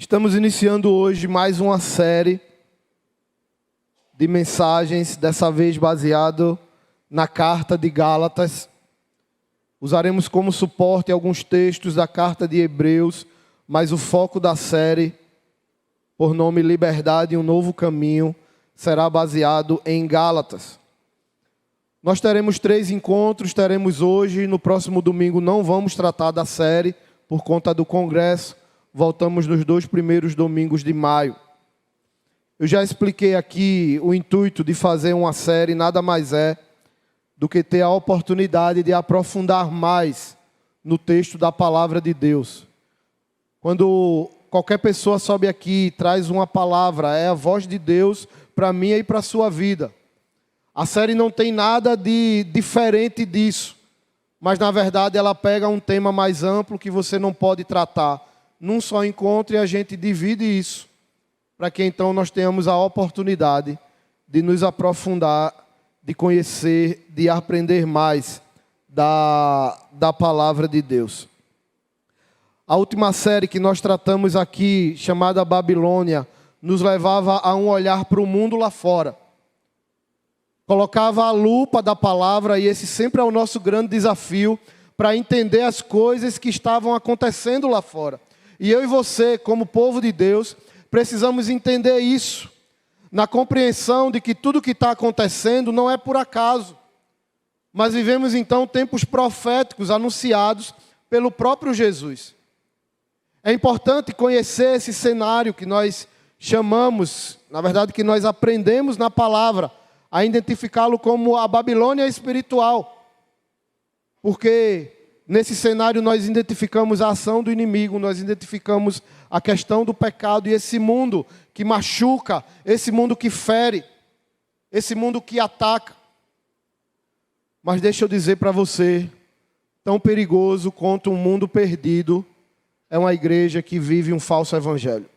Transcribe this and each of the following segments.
Estamos iniciando hoje mais uma série de mensagens, dessa vez baseado na carta de Gálatas. Usaremos como suporte alguns textos da carta de Hebreus, mas o foco da série, por nome Liberdade e um Novo Caminho, será baseado em Gálatas. Nós teremos 3 encontros, teremos hoje, no próximo domingo não vamos tratar da série, por conta do congresso. Voltamos nos 2 primeiros domingos de maio. Eu já expliquei aqui o intuito de fazer uma série, nada mais é do que ter a oportunidade de aprofundar mais no texto da palavra de Deus. Quando qualquer pessoa sobe aqui e traz uma palavra, é a voz de Deus para mim e para a sua vida. A série não tem nada de diferente disso, mas na verdade ela pega um tema mais amplo que você não pode tratar num só encontro e a gente divide isso, para que então nós tenhamos a oportunidade de nos aprofundar, de conhecer, de aprender mais da palavra de Deus. A última série que nós tratamos aqui, chamada Babilônia, nos levava a um olhar para o mundo lá fora. Colocava a lupa da palavra, e esse sempre é o nosso grande desafio, para entender as coisas que estavam acontecendo lá fora. E eu e você, como povo de Deus, precisamos entender isso, na compreensão de que tudo que está acontecendo não é por acaso. Mas vivemos então tempos proféticos anunciados pelo próprio Jesus. É importante conhecer esse cenário que nós chamamos, na verdade que nós aprendemos na palavra, a identificá-lo como a Babilônia espiritual. Porque nesse cenário nós identificamos a ação do inimigo, nós identificamos a questão do pecado e esse mundo que machuca, esse mundo que fere, esse mundo que ataca. Mas deixa eu dizer para você, tão perigoso quanto um mundo perdido é uma igreja que vive um falso evangelho.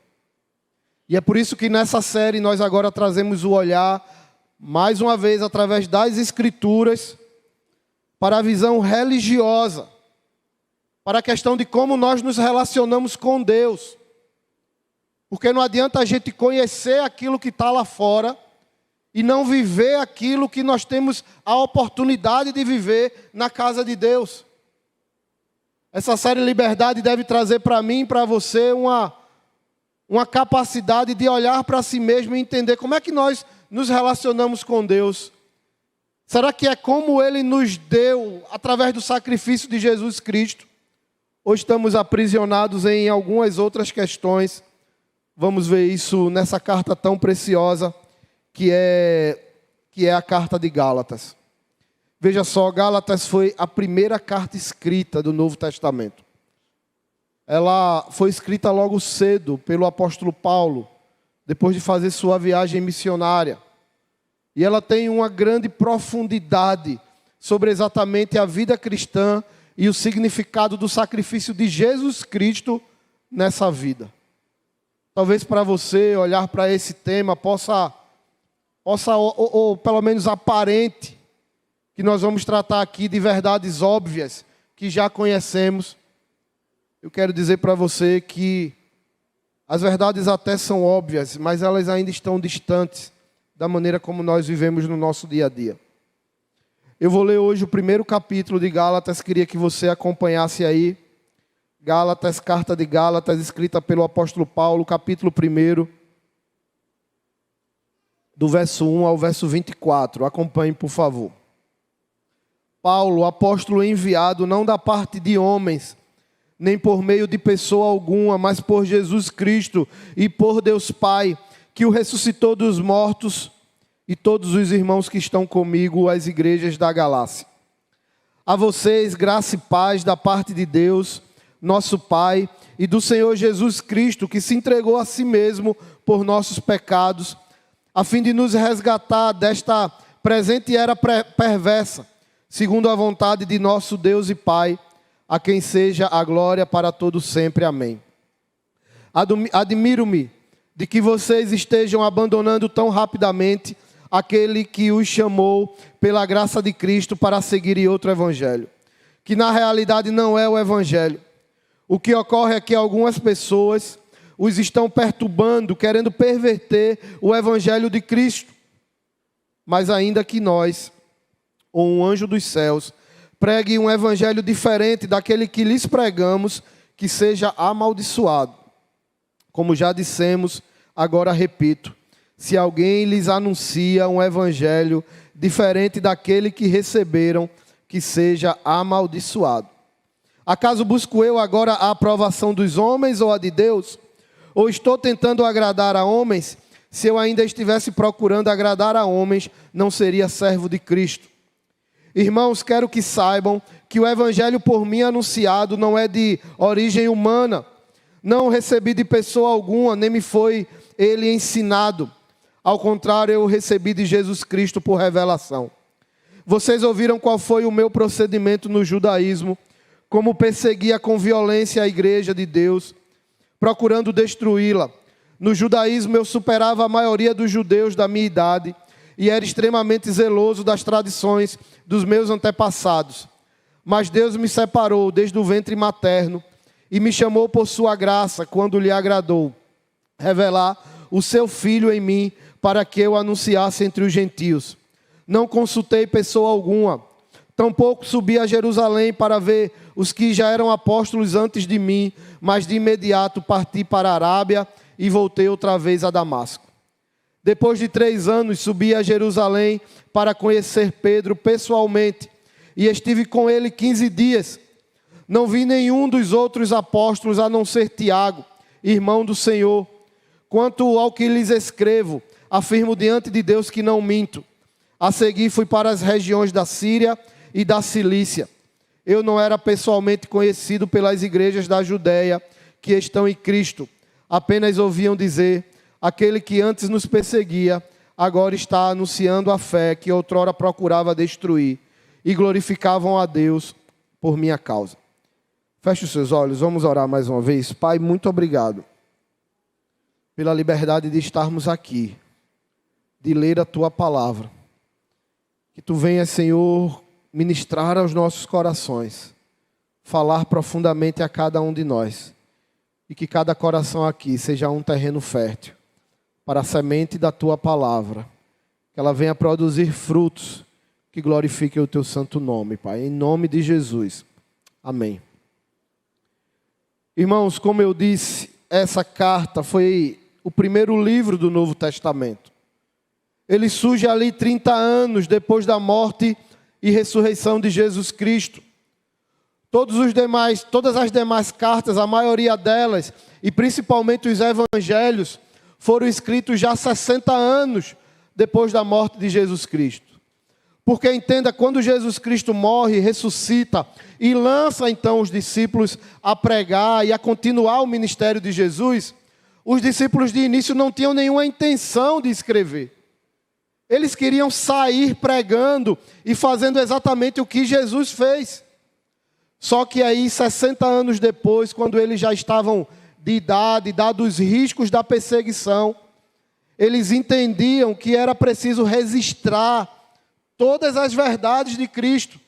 E é por isso que nessa série nós agora trazemos o olhar, mais uma vez, através das Escrituras, para a visão religiosa, para a questão de como nós nos relacionamos com Deus. Porque não adianta a gente conhecer aquilo que está lá fora e não viver aquilo que nós temos a oportunidade de viver na casa de Deus. Essa série Liberdade deve trazer para mim e para você uma capacidade de olhar para si mesmo e entender como é que nós nos relacionamos com Deus. Será que é como Ele nos deu através do sacrifício de Jesus Cristo? Ou estamos aprisionados em algumas outras questões? Vamos ver isso nessa carta tão preciosa que é a carta de Gálatas. Veja só, Gálatas foi a primeira carta escrita do Novo Testamento. Ela foi escrita logo cedo pelo apóstolo Paulo, depois de fazer sua viagem missionária. E ela tem uma grande profundidade sobre exatamente a vida cristã e o significado do sacrifício de Jesus Cristo nessa vida. Talvez para você olhar para esse tema possa ou pelo menos aparente, que nós vamos tratar aqui de verdades óbvias que já conhecemos. Eu quero dizer para você que as verdades até são óbvias, mas elas ainda estão distantes da maneira como nós vivemos no nosso dia a dia. Eu vou ler hoje o primeiro capítulo de Gálatas, queria que você acompanhasse aí. Gálatas, carta de Gálatas, escrita pelo apóstolo Paulo, capítulo 1, do verso 1 ao verso 24. Acompanhe, por favor. Paulo, apóstolo enviado, não da parte de homens, nem por meio de pessoa alguma, mas por Jesus Cristo e por Deus Pai, que o ressuscitou dos mortos, e todos os irmãos que estão comigo, as igrejas da Galácia. A vocês, graça e paz da parte de Deus, nosso Pai, e do Senhor Jesus Cristo, que se entregou a si mesmo por nossos pecados, a fim de nos resgatar desta presente era perversa, segundo a vontade de nosso Deus e Pai, a quem seja a glória para todos sempre. Amém. Admiro-me de que vocês estejam abandonando tão rapidamente aquele que os chamou pela graça de Cristo para seguir outro evangelho, que na realidade não é o evangelho. O que ocorre é que algumas pessoas, os estão perturbando, querendo perverter o evangelho de Cristo. Mas ainda que nós, ou um anjo dos céus, pregue um evangelho diferente daquele que lhes pregamos, que seja amaldiçoado. Como já dissemos, agora repito, se alguém lhes anuncia um evangelho diferente daquele que receberam, que seja amaldiçoado. Acaso busco eu agora a aprovação dos homens ou a de Deus? Ou estou tentando agradar a homens? Se eu ainda estivesse procurando agradar a homens, não seria servo de Cristo. Irmãos, quero que saibam que o evangelho por mim anunciado não é de origem humana. Não o recebi de pessoa alguma, nem me foi ele ensinado. Ao contrário, eu o recebi de Jesus Cristo por revelação. Vocês ouviram qual foi o meu procedimento no judaísmo, como perseguia com violência a igreja de Deus, procurando destruí-la. No judaísmo eu superava a maioria dos judeus da minha idade e era extremamente zeloso das tradições dos meus antepassados. Mas Deus me separou desde o ventre materno e me chamou por sua graça, quando lhe agradou revelar o seu Filho em mim, para que eu anunciasse entre os gentios. Não consultei pessoa alguma, tampouco subi a Jerusalém para ver os que já eram apóstolos antes de mim, mas de imediato parti para a Arábia e voltei outra vez a Damasco. Depois de 3 anos, subi a Jerusalém para conhecer Pedro pessoalmente, e estive com ele 15 dias. Não vi nenhum dos outros apóstolos, a não ser Tiago, irmão do Senhor. Quanto ao que lhes escrevo, afirmo diante de Deus que não minto. A seguir fui para as regiões da Síria e da Cilícia. Eu não era pessoalmente conhecido pelas igrejas da Judéia que estão em Cristo. Apenas ouviam dizer: aquele que antes nos perseguia, agora está anunciando a fé que outrora procurava destruir, e glorificavam a Deus por minha causa. Feche os seus olhos, vamos orar mais uma vez. Pai, muito obrigado pela liberdade de estarmos aqui, de ler a Tua palavra. Que Tu venhas, Senhor, ministrar aos nossos corações, falar profundamente a cada um de nós, e que cada coração aqui seja um terreno fértil para a semente da Tua palavra, que ela venha produzir frutos que glorifiquem o Teu santo nome, Pai, em nome de Jesus. Amém. Irmãos, como eu disse, essa carta foi o primeiro livro do Novo Testamento. Ele surge ali 30 anos depois da morte e ressurreição de Jesus Cristo. Todas as demais cartas, a maioria delas, e principalmente os evangelhos, foram escritos já 60 anos depois da morte de Jesus Cristo. Porque entenda, quando Jesus Cristo morre, ressuscita e lança então os discípulos a pregar e a continuar o ministério de Jesus, os discípulos de início não tinham nenhuma intenção de escrever. Eles queriam sair pregando e fazendo exatamente o que Jesus fez. Só que aí, 60 anos depois, quando eles já estavam de idade, dados os riscos da perseguição, eles entendiam que era preciso registrar todas as verdades de Cristo.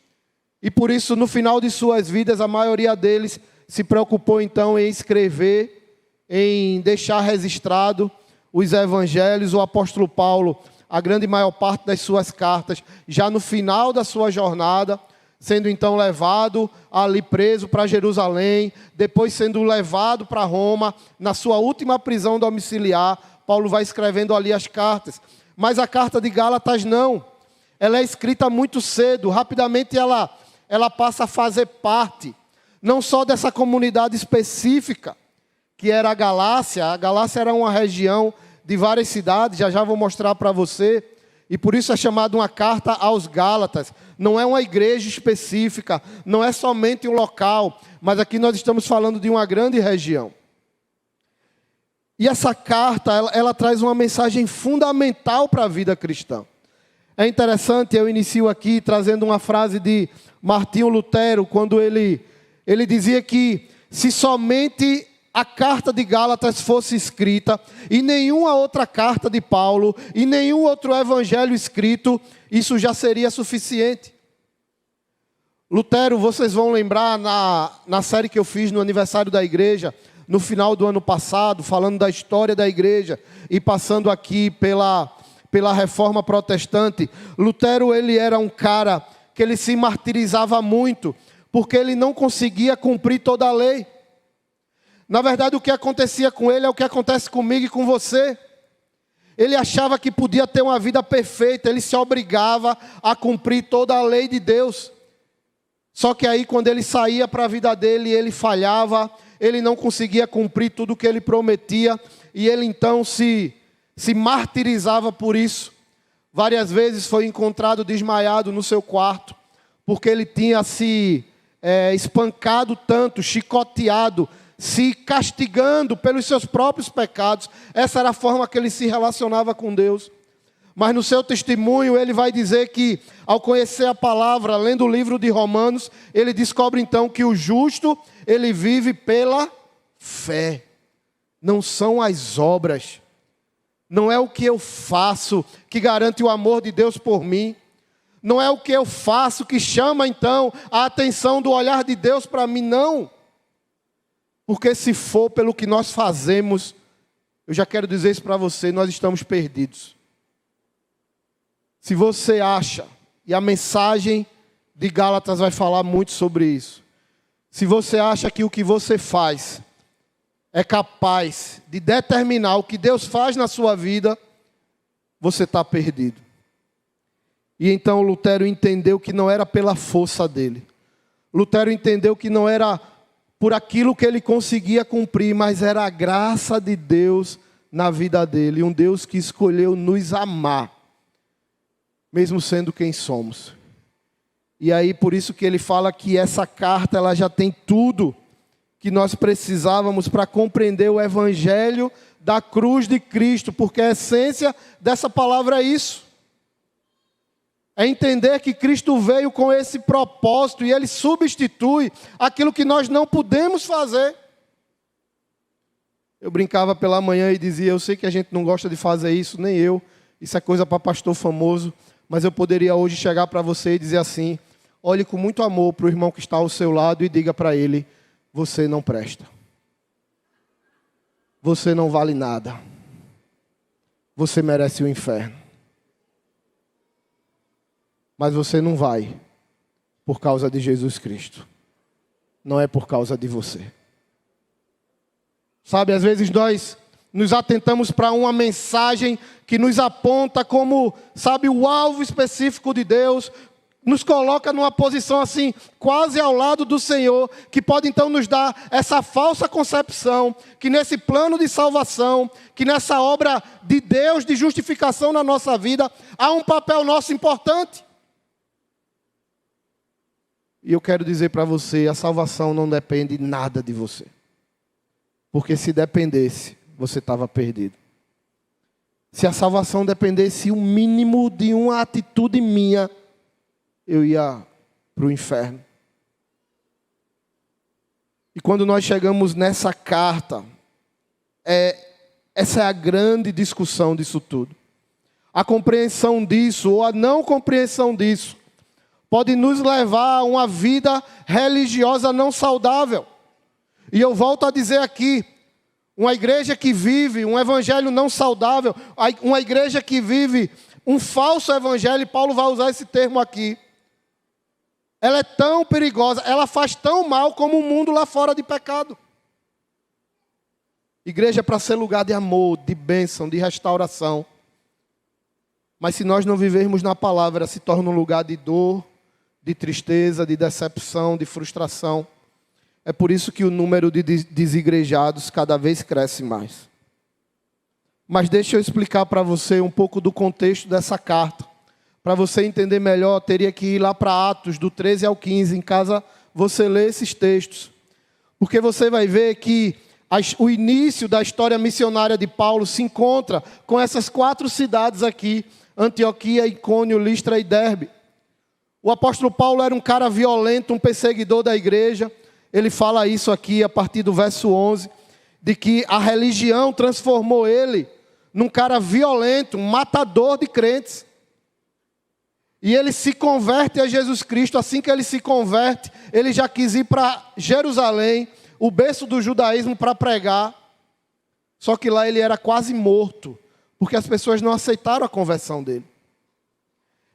E por isso, no final de suas vidas, a maioria deles se preocupou então em escrever, em deixar registrado os evangelhos. O apóstolo Paulo, a grande maior parte das suas cartas, já no final da sua jornada, sendo então levado ali preso para Jerusalém, depois sendo levado para Roma, na sua última prisão domiciliar, Paulo vai escrevendo ali as cartas. Mas a carta de Gálatas não. Ela é escrita muito cedo, rapidamente ela passa a fazer parte, não só dessa comunidade específica, que era a Galácia. A Galácia era uma região de várias cidades, já vou mostrar para você, e por isso é chamada uma carta aos Gálatas. Não é uma igreja específica, não é somente um local, mas aqui nós estamos falando de uma grande região. E essa carta, ela traz uma mensagem fundamental para a vida cristã. É interessante, eu inicio aqui trazendo uma frase de Martinho Lutero, quando ele dizia que se somente a carta de Gálatas fosse escrita, e nenhuma outra carta de Paulo, e nenhum outro evangelho escrito, isso já seria suficiente. Lutero, vocês vão lembrar na série que eu fiz no aniversário da igreja, no final do ano passado, falando da história da igreja e passando aqui pela Reforma Protestante. Lutero, ele era um cara que ele se martirizava muito, porque ele não conseguia cumprir toda a lei. Na verdade, o que acontecia com ele é o que acontece comigo e com você. Ele achava que podia ter uma vida perfeita, ele se obrigava a cumprir toda a lei de Deus. Só que aí, quando ele saía para a vida dele, ele falhava, ele não conseguia cumprir tudo o que ele prometia, e ele então se martirizava por isso. Várias vezes foi encontrado desmaiado no seu quarto, porque ele tinha se espancado tanto, chicoteado, se castigando pelos seus próprios pecados. Essa era a forma que ele se relacionava com Deus. Mas no seu testemunho ele vai dizer que, ao conhecer a palavra, lendo o livro de Romanos, ele descobre então que o justo, ele vive pela fé. Não são as obras, não é o que eu faço que garante o amor de Deus por mim. Não é o que eu faço que chama então a atenção do olhar de Deus para mim, não. Porque se for pelo que nós fazemos, eu já quero dizer isso para você, nós estamos perdidos. Se você acha, e a mensagem de Gálatas vai falar muito sobre isso. Se você acha que o que você faz é capaz de determinar o que Deus faz na sua vida, você está perdido. E então Lutero entendeu que não era pela força dele. Lutero entendeu que não era por aquilo que ele conseguia cumprir, mas era a graça de Deus na vida dele. Um Deus que escolheu nos amar, mesmo sendo quem somos. E aí por isso que ele fala que essa carta ela já tem tudo que nós precisávamos para compreender o evangelho da cruz de Cristo, porque a essência dessa palavra é isso. É entender que Cristo veio com esse propósito e Ele substitui aquilo que nós não podemos fazer. Eu brincava pela manhã e dizia, eu sei que a gente não gosta de fazer isso, nem eu. Isso é coisa para pastor famoso. Mas eu poderia hoje chegar para você e dizer assim, olhe com muito amor para o irmão que está ao seu lado e diga para ele, você não presta. Você não vale nada. Você merece o inferno. Mas você não vai por causa de Jesus Cristo. Não é por causa de você. Sabe, às vezes nós nos atentamos para uma mensagem que nos aponta como, sabe, o alvo específico de Deus, nos coloca numa posição assim, quase ao lado do Senhor, que pode então nos dar essa falsa concepção, que nesse plano de salvação, que nessa obra de Deus, de justificação na nossa vida, há um papel nosso importante. E eu quero dizer para você, a salvação não depende nada de você. Porque se dependesse, você estava perdido. Se a salvação dependesse o mínimo de uma atitude minha, eu ia para o inferno. E quando nós chegamos nessa carta, essa é a grande discussão disso tudo. A compreensão disso, ou a não compreensão disso, pode nos levar a uma vida religiosa não saudável. E eu volto a dizer aqui, uma igreja que vive um evangelho não saudável, uma igreja que vive um falso evangelho, e Paulo vai usar esse termo aqui, ela é tão perigosa, ela faz tão mal como o mundo lá fora de pecado. Igreja é para ser lugar de amor, de bênção, de restauração. Mas se nós não vivermos na palavra, se torna um lugar de dor, de tristeza, de decepção, de frustração. É por isso que o número de desigrejados cada vez cresce mais. Mas deixa eu explicar para você um pouco do contexto dessa carta. Para você entender melhor, teria que ir lá para Atos, do 13 ao 15. Em casa, você lê esses textos. Porque você vai ver que o início da história missionária de Paulo se encontra com essas 4 cidades aqui, Antioquia, Icônio, Listra e Derbe. O apóstolo Paulo era um cara violento, um perseguidor da igreja. Ele fala isso aqui a partir do verso 11, de que a religião transformou ele num cara violento, um matador de crentes. E ele se converte a Jesus Cristo. Assim que ele se converte, ele já quis ir para Jerusalém, o berço do judaísmo para pregar. Só que lá ele era quase morto, porque as pessoas não aceitaram a conversão dele.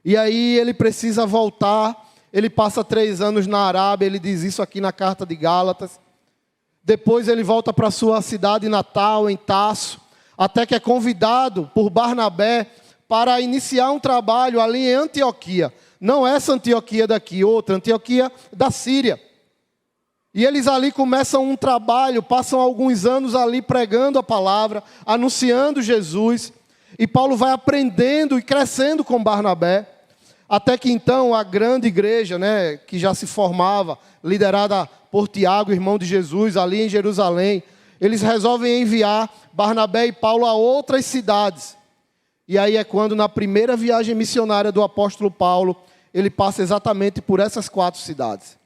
E aí ele precisa voltar, ele passa 3 anos na Arábia, ele diz isso aqui na carta de Gálatas. Depois ele volta para sua cidade natal, em Tarso, até que é convidado por Barnabé para iniciar um trabalho ali em Antioquia. Não essa Antioquia daqui, outra, Antioquia da Síria. E eles ali começam um trabalho, passam alguns anos ali pregando a palavra, anunciando Jesus. E Paulo vai aprendendo e crescendo com Barnabé. Até que então a grande igreja, que já se formava, liderada por Tiago, irmão de Jesus, ali em Jerusalém, eles resolvem enviar Barnabé e Paulo a outras cidades. E aí é quando, na primeira viagem missionária do apóstolo Paulo, ele passa exatamente por essas 4 cidades.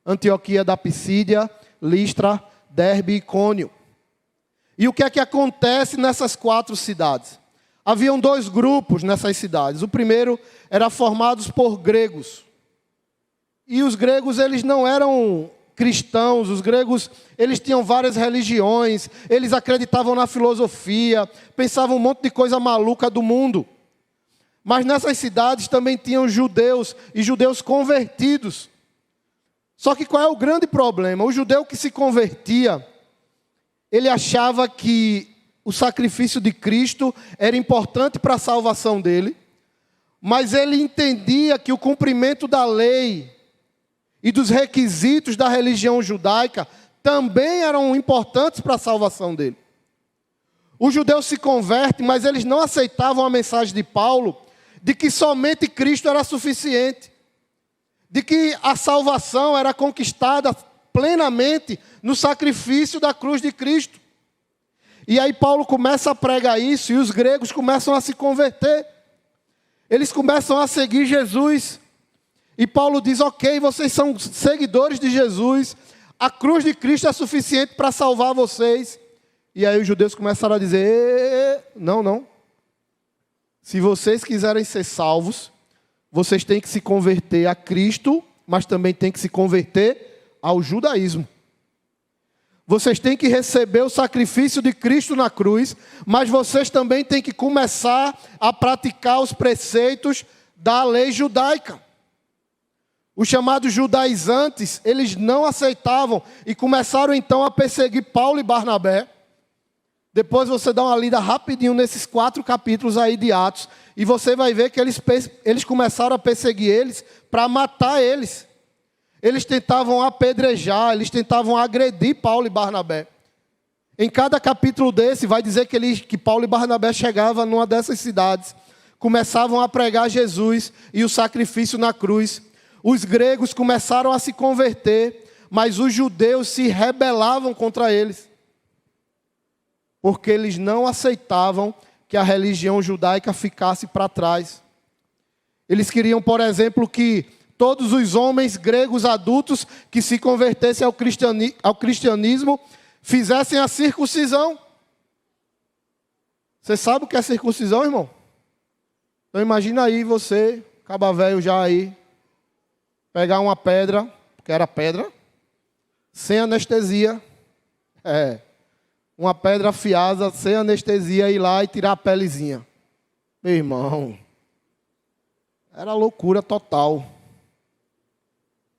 Antioquia da Pisídia, Listra, Derbe e Icônio. E o que é que acontece nessas 4 cidades? Haviam 2 grupos nessas cidades. O primeiro era formado por gregos. E os gregos, eles não eram cristãos. Os gregos, eles tinham várias religiões. Eles acreditavam na filosofia. Pensavam um monte de coisa maluca do mundo. Mas nessas cidades também tinham judeus. E judeus convertidos. Só que qual é o grande problema? O judeu que se convertia, ele achava que o sacrifício de Cristo era importante para a salvação dele, mas ele entendia que o cumprimento da lei e dos requisitos da religião judaica também eram importantes para a salvação dele. Os judeus se convertem, mas eles não aceitavam a mensagem de Paulo de que somente Cristo era suficiente, de que a salvação era conquistada plenamente no sacrifício da cruz de Cristo. E aí Paulo começa a pregar isso, e os gregos começam a se converter. Eles começam a seguir Jesus. E Paulo diz, ok, vocês são seguidores de Jesus, a cruz de Cristo é suficiente para salvar vocês. E aí os judeus começaram a dizer, não. Se vocês quiserem ser salvos, vocês têm que se converter a Cristo, mas também têm que se converter ao judaísmo. Vocês têm que receber o sacrifício de Cristo na cruz, mas vocês também têm que começar a praticar os preceitos da lei judaica. Os chamados judaizantes, eles não aceitavam e começaram então a perseguir Paulo e Barnabé. Depois você dá uma lida rapidinho nesses 4 capítulos aí de Atos, e você vai ver que eles começaram a perseguir eles para matar eles. Eles tentavam apedrejar, eles tentavam agredir Paulo e Barnabé. Em cada capítulo desse, vai dizer que Paulo e Barnabé chegavam numa dessas cidades, começavam a pregar Jesus e o sacrifício na cruz. Os gregos começaram a se converter, mas os judeus se rebelavam contra eles, porque eles não aceitavam que a religião judaica ficasse para trás. Eles queriam, por exemplo, que todos os homens gregos adultos que se convertessem ao cristianismo fizessem a circuncisão. Você sabe o que é circuncisão, irmão? Então imagina aí você, caba velho já aí, pegar uma pedra, porque era pedra, sem anestesia. Uma pedra afiada, sem anestesia, ir lá e tirar a pelezinha. Meu irmão, era loucura total.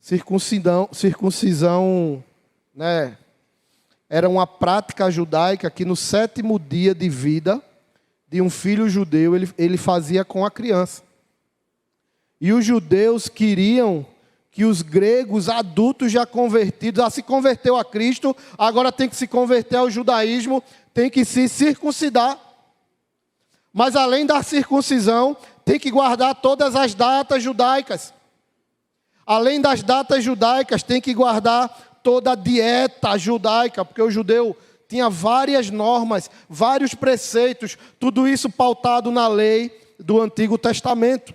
Circuncisão, era uma prática judaica que no 7º dia de vida de um filho judeu, ele fazia com a criança. E os judeus queriam que os gregos adultos já convertidos, se converteu a Cristo, agora tem que se converter ao judaísmo, tem que se circuncidar. Mas além da circuncisão, tem que guardar todas as datas judaicas. Além das datas judaicas, tem que guardar toda a dieta judaica, porque o judeu tinha várias normas, vários preceitos, tudo isso pautado na lei do Antigo Testamento.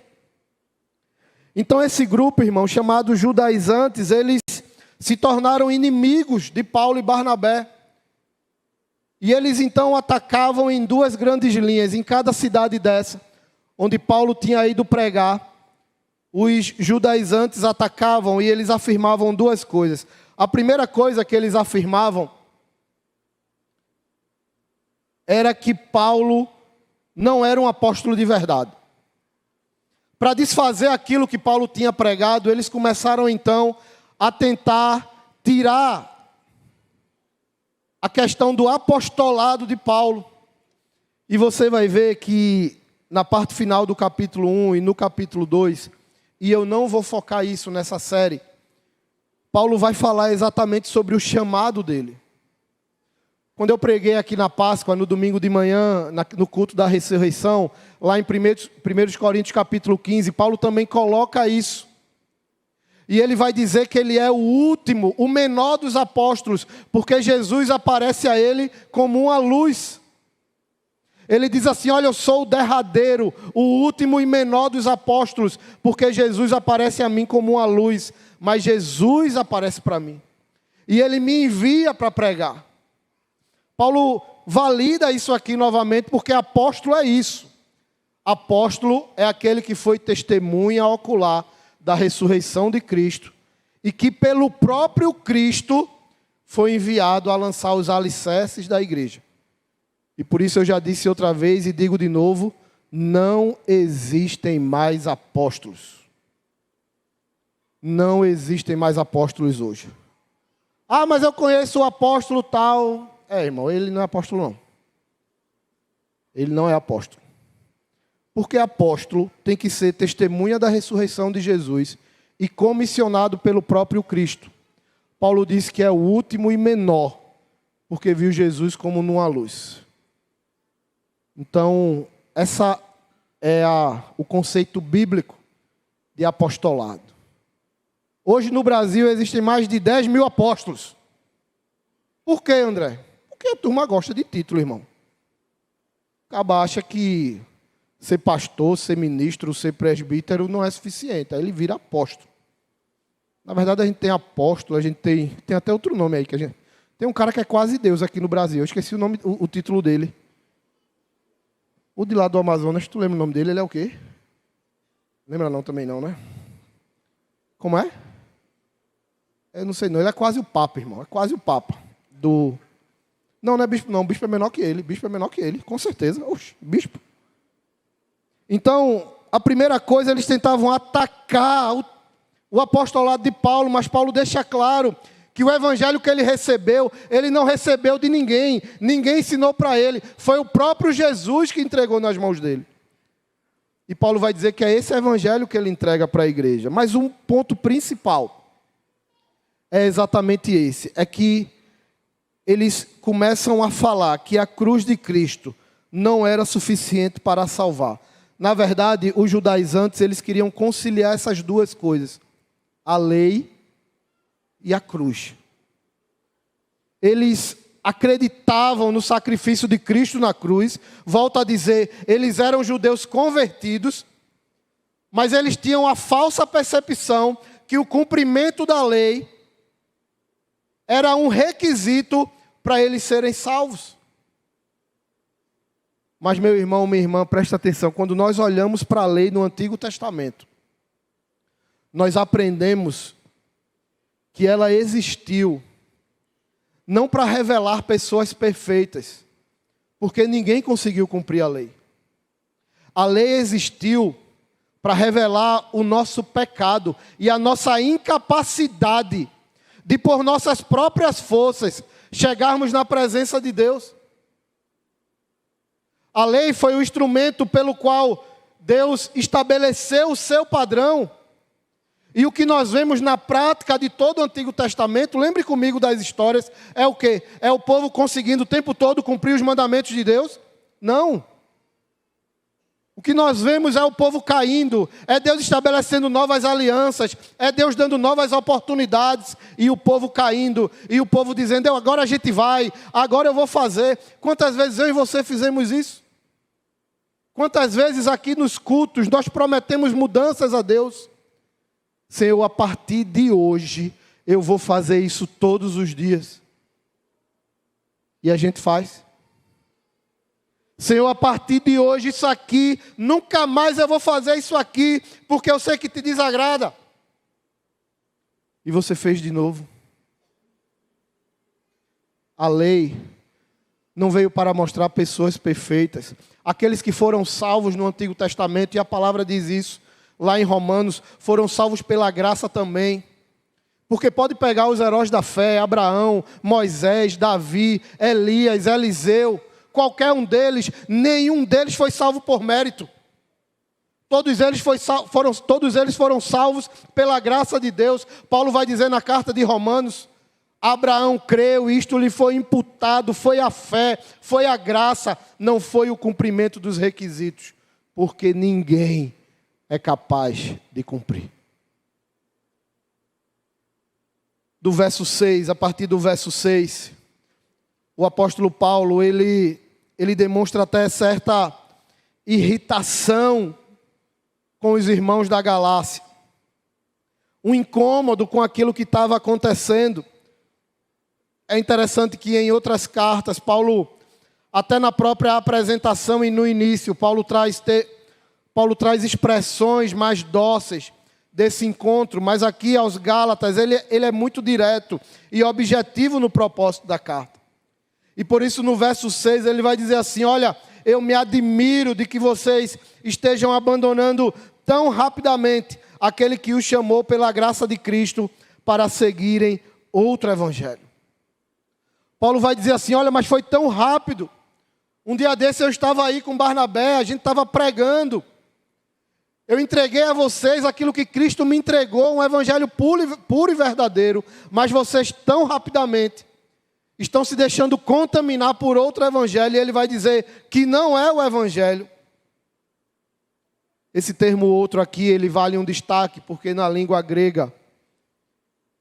Então esse grupo, irmão, chamado judaizantes, eles se tornaram inimigos de Paulo e Barnabé. E eles então atacavam em 2 grandes linhas, em cada cidade dessa, onde Paulo tinha ido pregar. Os judaizantes atacavam e eles afirmavam 2 coisas. A primeira coisa que eles afirmavam era que Paulo não era um apóstolo de verdade. Para desfazer aquilo que Paulo tinha pregado, eles começaram então a tentar tirar a questão do apostolado de Paulo. E você vai ver que na parte final do capítulo 1 e no capítulo 2, e eu não vou focar isso nessa série, Paulo vai falar exatamente sobre o chamado dele. Quando eu preguei aqui na Páscoa, no domingo de manhã, no culto da ressurreição, lá em 1 Coríntios capítulo 15, Paulo também coloca isso. E ele vai dizer que ele é o último, o menor dos apóstolos, porque Jesus aparece a ele como uma luz. Ele diz assim: olha, eu sou o derradeiro, o último e menor dos apóstolos, porque Jesus aparece a mim como uma luz, mas Jesus aparece para mim. E ele me envia para pregar. Paulo valida isso aqui novamente, porque apóstolo é isso. Apóstolo é aquele que foi testemunha ocular da ressurreição de Cristo e que pelo próprio Cristo foi enviado a lançar os alicerces da igreja. E por isso eu já disse outra vez e digo de novo, não existem mais apóstolos. Não existem mais apóstolos hoje. Ah, mas eu conheço o apóstolo tal. Irmão, ele não é apóstolo não. Ele não é apóstolo. Porque apóstolo tem que ser testemunha da ressurreição de Jesus e comissionado pelo próprio Cristo. Paulo diz que é o último e menor, porque viu Jesus como numa luz. Então, essa é o conceito bíblico de apostolado. Hoje no Brasil existem mais de 10 mil apóstolos. Por quê, André? Porque a turma gosta de título, irmão. Acaba acha que ser pastor, ser ministro, ser presbítero não é suficiente. Aí ele vira apóstolo. Na verdade, a gente tem apóstolo, a gente tem até outro nome aí. Tem um cara que é quase Deus aqui no Brasil. Eu esqueci o título dele. O de lá do Amazonas, tu lembra o nome dele? Ele é o quê? Lembra não também não, né? Como é? Eu não sei não. Ele é quase o Papa, irmão. É quase o Papa. Não é bispo não. O bispo é menor que ele. Bispo é menor que ele, com certeza. Oxe, bispo. Então, a primeira coisa, eles tentavam atacar o apostolado de Paulo, mas Paulo deixa claro que o evangelho que ele recebeu, ele não recebeu de ninguém. Ninguém ensinou para ele. Foi o próprio Jesus que entregou nas mãos dele. E Paulo vai dizer que é esse evangelho que ele entrega para a igreja. Mas um ponto principal é exatamente esse. É que eles começam a falar que a cruz de Cristo não era suficiente para salvar. Na verdade, os judaizantes, eles queriam conciliar essas duas coisas. A lei e a cruz. Eles acreditavam no sacrifício de Cristo na cruz. Volto a dizer, eles eram judeus convertidos, mas eles tinham a falsa percepção que o cumprimento da lei era um requisito para eles serem salvos. Mas, meu irmão, minha irmã, presta atenção. Quando nós olhamos para a lei no Antigo Testamento, nós aprendemos que ela existiu não para revelar pessoas perfeitas, porque ninguém conseguiu cumprir a lei. A lei existiu para revelar o nosso pecado e a nossa incapacidade de, por nossas próprias forças, chegarmos na presença de Deus. A lei foi o instrumento pelo qual Deus estabeleceu o seu padrão. E o que nós vemos na prática de todo o Antigo Testamento, lembre comigo das histórias, é o quê? É o povo conseguindo o tempo todo cumprir os mandamentos de Deus? Não. O que nós vemos é o povo caindo, é Deus estabelecendo novas alianças, é Deus dando novas oportunidades e o povo caindo, e o povo dizendo, agora a gente vai, agora eu vou fazer. Quantas vezes eu e você fizemos isso? Quantas vezes aqui nos cultos nós prometemos mudanças a Deus? Senhor, a partir de hoje, eu vou fazer isso todos os dias. E a gente faz. Senhor, a partir de hoje, isso aqui, nunca mais eu vou fazer isso aqui, porque eu sei que te desagrada. E você fez de novo. A lei não veio para mostrar pessoas perfeitas. Aqueles que foram salvos no Antigo Testamento, e a palavra diz isso lá em Romanos, foram salvos pela graça também. Porque pode pegar os heróis da fé, Abraão, Moisés, Davi, Elias, Eliseu, qualquer um deles, nenhum deles foi salvo por mérito. Todos eles foram salvos pela graça de Deus. Paulo vai dizer na carta de Romanos: Abraão creu, isto lhe foi imputado, foi a fé, foi a graça, não foi o cumprimento dos requisitos, porque ninguém é capaz de cumprir. Do verso 6, a partir do verso 6, o apóstolo Paulo, ele demonstra até certa irritação com os irmãos da Galácia. Um incômodo com aquilo que estava acontecendo. É interessante que em outras cartas, Paulo, até na própria apresentação e no início, Paulo traz expressões mais dóceis desse encontro, mas aqui aos Gálatas ele é muito direto e objetivo no propósito da carta. E por isso no verso 6 ele vai dizer assim: olha, eu me admiro de que vocês estejam abandonando tão rapidamente aquele que os chamou pela graça de Cristo para seguirem outro evangelho. Paulo vai dizer assim: olha, mas foi tão rápido. Um dia desse eu estava aí com Barnabé, a gente estava pregando. Eu entreguei a vocês aquilo que Cristo me entregou, um evangelho puro e verdadeiro, mas vocês tão rapidamente estão se deixando contaminar por outro evangelho, e ele vai dizer que não é o evangelho. Esse termo outro aqui, ele vale um destaque, porque na língua grega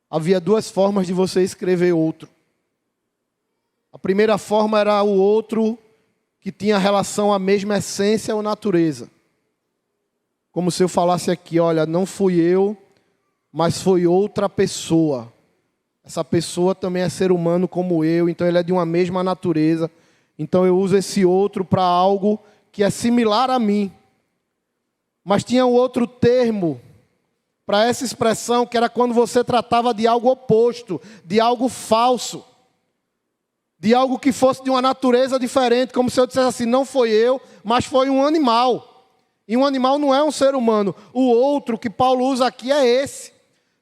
havia duas formas de você escrever outro. A primeira forma era o outro que tinha relação à mesma essência ou natureza. Como se eu falasse aqui: olha, não fui eu, mas foi outra pessoa. Essa pessoa também é ser humano como eu, então ele é de uma mesma natureza. Então eu uso esse outro para algo que é similar a mim. Mas tinha um outro termo para essa expressão, que era quando você tratava de algo oposto, de algo falso, de algo que fosse de uma natureza diferente, como se eu dissesse assim: não foi eu, mas foi um animal. E um animal não é um ser humano. O outro que Paulo usa aqui é esse.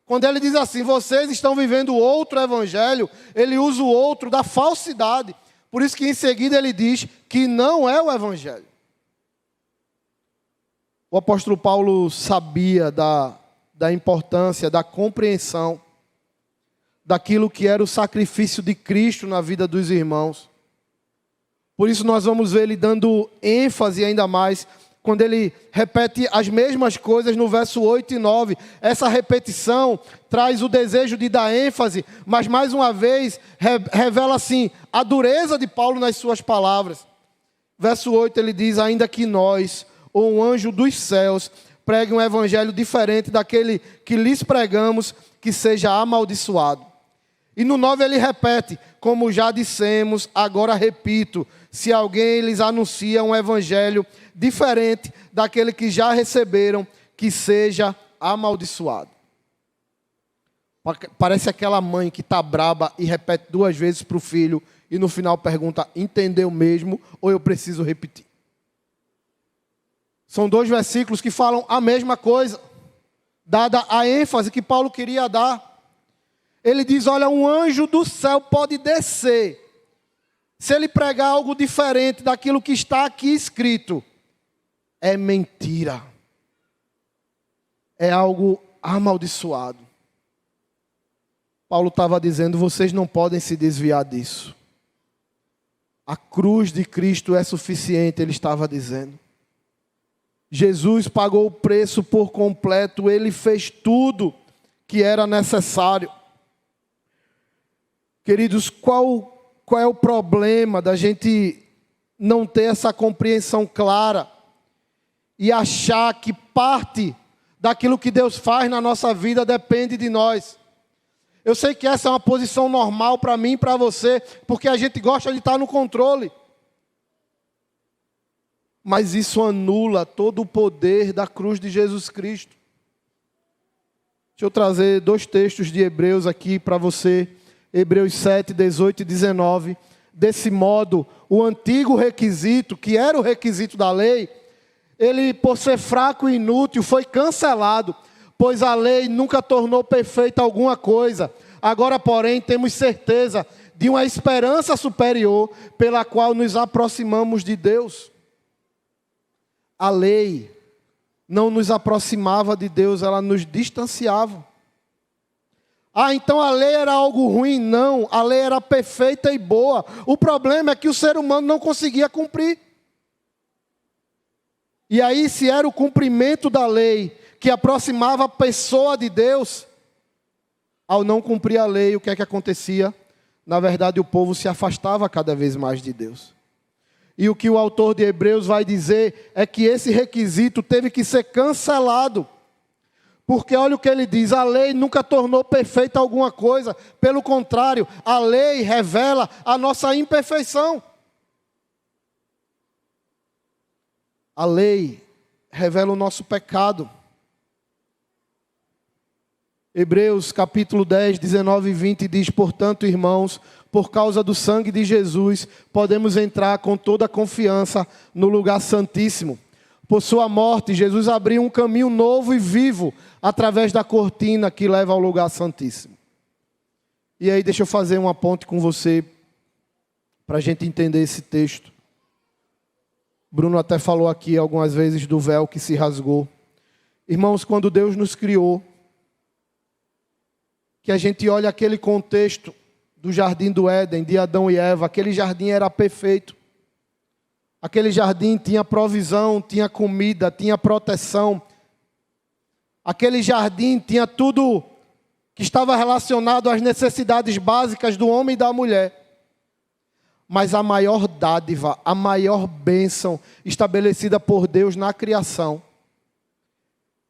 Quando ele diz assim: vocês estão vivendo outro evangelho, ele usa o outro da falsidade. Por isso que em seguida ele diz que não é o evangelho. O apóstolo Paulo sabia da importância, da compreensão daquilo que era o sacrifício de Cristo na vida dos irmãos. Por isso nós vamos ver ele dando ênfase ainda mais quando ele repete as mesmas coisas no verso 8 e 9. Essa repetição traz o desejo de dar ênfase, mas mais uma vez revela assim a dureza de Paulo nas suas palavras. Verso 8 ele diz: ainda que nós, ou um anjo dos céus, pregue um evangelho diferente daquele que lhes pregamos, que seja amaldiçoado. E no 9 ele repete: como já dissemos, agora repito, se alguém lhes anuncia um evangelho diferente daquele que já receberam, que seja amaldiçoado. Parece aquela mãe que está braba e repete 2 vezes para o filho, e no final pergunta: entendeu mesmo ou eu preciso repetir? São 2 versículos que falam a mesma coisa, dada a ênfase que Paulo queria dar. Ele diz: olha, um anjo do céu pode descer. Se ele pregar algo diferente daquilo que está aqui escrito, é mentira. É algo amaldiçoado. Paulo estava dizendo: vocês não podem se desviar disso. A cruz de Cristo é suficiente, ele estava dizendo. Jesus pagou o preço por completo, ele fez tudo que era necessário. Queridos, qual é o problema da gente não ter essa compreensão clara e achar que parte daquilo que Deus faz na nossa vida depende de nós? Eu sei que essa é uma posição normal para mim e para você, porque a gente gosta de estar no controle. Mas isso anula todo o poder da cruz de Jesus Cristo. Deixa eu trazer 2 textos de Hebreus aqui para você Hebreus 7, 18 e 19. Desse modo, o antigo requisito, que era o requisito da lei, ele, por ser fraco e inútil, foi cancelado, pois a lei nunca tornou perfeita alguma coisa. Agora, porém, temos certeza de uma esperança superior, pela qual nos aproximamos de Deus. A lei não nos aproximava de Deus, ela nos distanciava. Então a lei era algo ruim? Não, a lei era perfeita e boa. O problema é que o ser humano não conseguia cumprir. E aí, se era o cumprimento da lei que aproximava a pessoa de Deus, ao não cumprir a lei, o que é que acontecia? Na verdade, o povo se afastava cada vez mais de Deus. E o que o autor de Hebreus vai dizer é que esse requisito teve que ser cancelado. Porque olha o que ele diz, a lei nunca tornou perfeita alguma coisa. Pelo contrário, a lei revela a nossa imperfeição. A lei revela o nosso pecado. Hebreus capítulo 10, 19 e 20 diz: portanto, irmãos, por causa do sangue de Jesus, podemos entrar com toda a confiança no lugar santíssimo. Por sua morte, Jesus abriu um caminho novo e vivo, através da cortina que leva ao lugar santíssimo. E aí deixa eu fazer uma ponte com você, para a gente entender esse texto. Bruno até falou aqui algumas vezes do véu que se rasgou. Irmãos, quando Deus nos criou, que a gente olha aquele contexto do jardim do Éden, de Adão e Eva, aquele jardim era perfeito. Aquele jardim tinha provisão, tinha comida, tinha proteção. Aquele jardim tinha tudo que estava relacionado às necessidades básicas do homem e da mulher. Mas a maior dádiva, a maior bênção estabelecida por Deus na criação,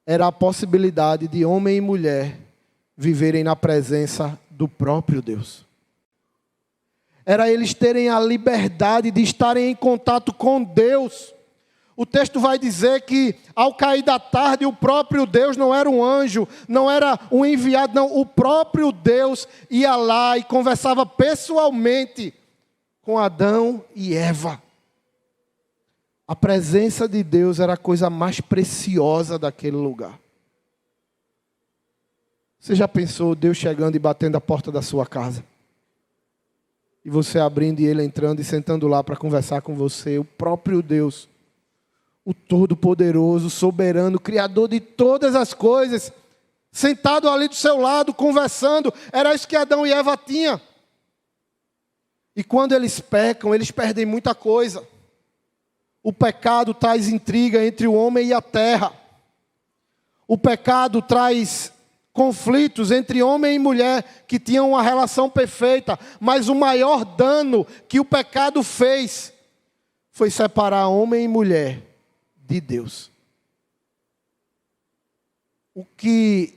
era a possibilidade de homem e mulher viverem na presença do próprio Deus. Era eles terem a liberdade de estarem em contato com Deus. O texto vai dizer que ao cair da tarde o próprio Deus, não era um anjo, não era um enviado, não, o próprio Deus ia lá e conversava pessoalmente com Adão e Eva. A presença de Deus era a coisa mais preciosa daquele lugar. Você já pensou Deus chegando e batendo a porta da sua casa? E você abrindo e Ele entrando e sentando lá para conversar com você, o próprio Deus, o Todo-Poderoso, Soberano, Criador de todas as coisas, sentado ali do seu lado, conversando. Era isso que Adão e Eva tinham. E quando eles pecam, eles perdem muita coisa. O pecado traz intriga entre o homem e a terra. O pecado traz conflitos entre homem e mulher que tinham uma relação perfeita, mas o maior dano que o pecado fez foi separar homem e mulher de Deus. O que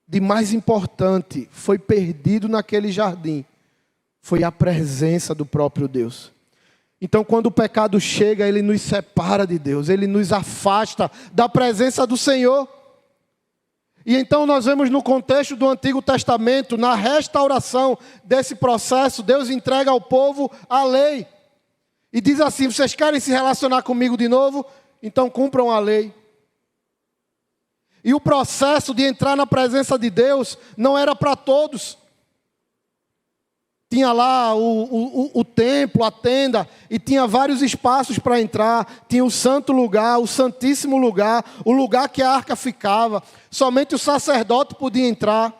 de mais importante foi perdido naquele jardim foi a presença do próprio Deus. Então, quando o pecado chega, ele nos separa de Deus, ele nos afasta da presença do Senhor. E então nós vemos no contexto do Antigo Testamento, na restauração desse processo, Deus entrega ao povo a lei. E diz assim: vocês querem se relacionar comigo de novo? Então cumpram a lei. E o processo de entrar na presença de Deus não era para todos. Tinha lá o templo, a tenda, e tinha vários espaços para entrar. Tinha o santo lugar, o santíssimo lugar, o lugar que a arca ficava. Somente o sacerdote podia entrar.